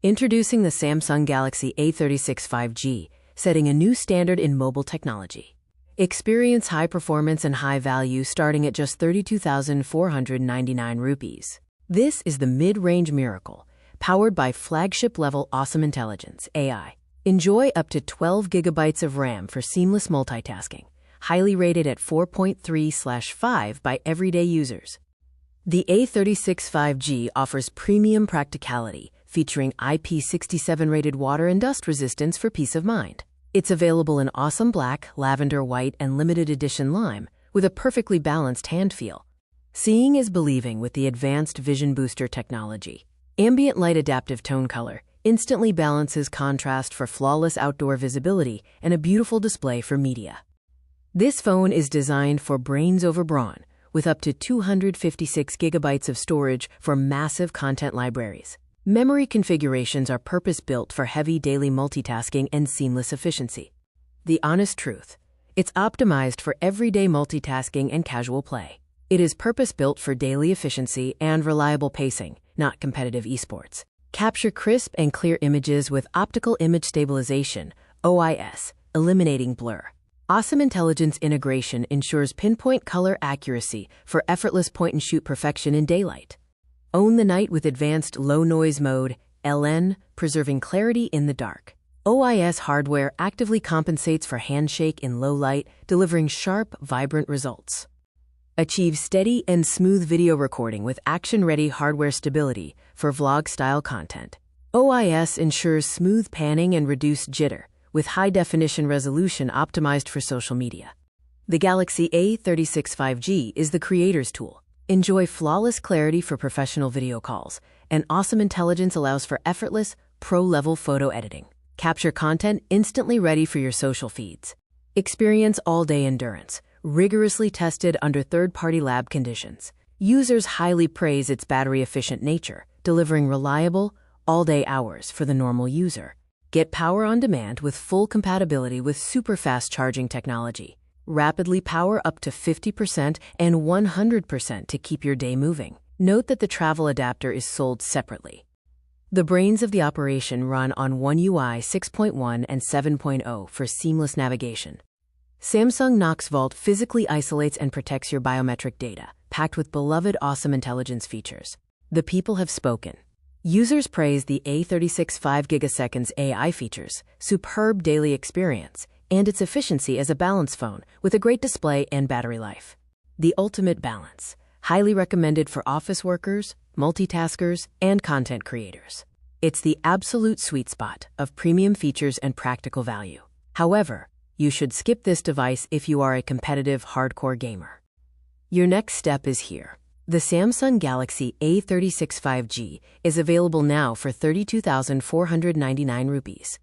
Introducing the Samsung Galaxy A56 5G, setting a new standard in mobile technology. Experience high performance and high value starting at just 32,499 rupees. This is the mid-range miracle, powered by flagship-level awesome intelligence, AI. Enjoy up to 12 gigabytes of RAM for seamless multitasking, highly rated at 4.3/5 by everyday users. The A56 5G offers premium practicality, featuring IP67 rated water and dust resistance for peace of mind. It's available in awesome black, lavender white, and limited edition lime, with a perfectly balanced hand feel. Seeing is believing with the advanced Vision Booster technology. Ambient light adaptive tone color instantly balances contrast for flawless outdoor visibility and a beautiful display for media. This phone is designed for brains over brawn, with up to 256 gigabytes of storage for massive content libraries. Memory configurations are purpose-built for heavy daily multitasking and seamless efficiency. The honest truth: it's optimized for everyday multitasking and casual play. It is purpose-built for daily efficiency and reliable pacing, not competitive esports. Capture crisp and clear images with optical image stabilization, OIS, eliminating blur. Awesome intelligence integration ensures pinpoint color accuracy for effortless point-and-shoot perfection in daylight. Own the night with advanced low-noise mode, LN, preserving clarity in the dark. OIS hardware actively compensates for handshake in low light, delivering sharp, vibrant results. Achieve steady and smooth video recording with action-ready hardware stability for vlog-style content. OIS ensures smooth panning and reduced jitter, with high-definition resolution optimized for social media. The Galaxy A56 5G is the creator's tool. Enjoy flawless clarity for professional video calls, and awesome intelligence allows for effortless, pro-level photo editing. Capture content instantly ready for your social feeds. Experience all-day endurance, rigorously tested under third-party lab conditions. Users highly praise its battery-efficient nature, delivering reliable, all-day hours for the normal user. Get power on demand with full compatibility with super-fast charging technology. Rapidly power up to 50% and 100% to keep your day moving. Note that the travel adapter is sold separately. The brains of the operation run on One UI 6.1 and 7.0 for seamless navigation. Samsung Knox Vault physically isolates and protects your biometric data, packed with beloved awesome intelligence features. The people have spoken. Users praise the A36 5 gigaseconds AI features, superb daily experience, and its efficiency as a balance phone with a great display and battery life. The ultimate balance, highly recommended for office workers, multitaskers, and content creators. It's the absolute sweet spot of premium features and practical value. However, you should skip this device if you are a competitive hardcore gamer. Your next step is here. The Samsung Galaxy A36 5G is available now for 32,499 rupees.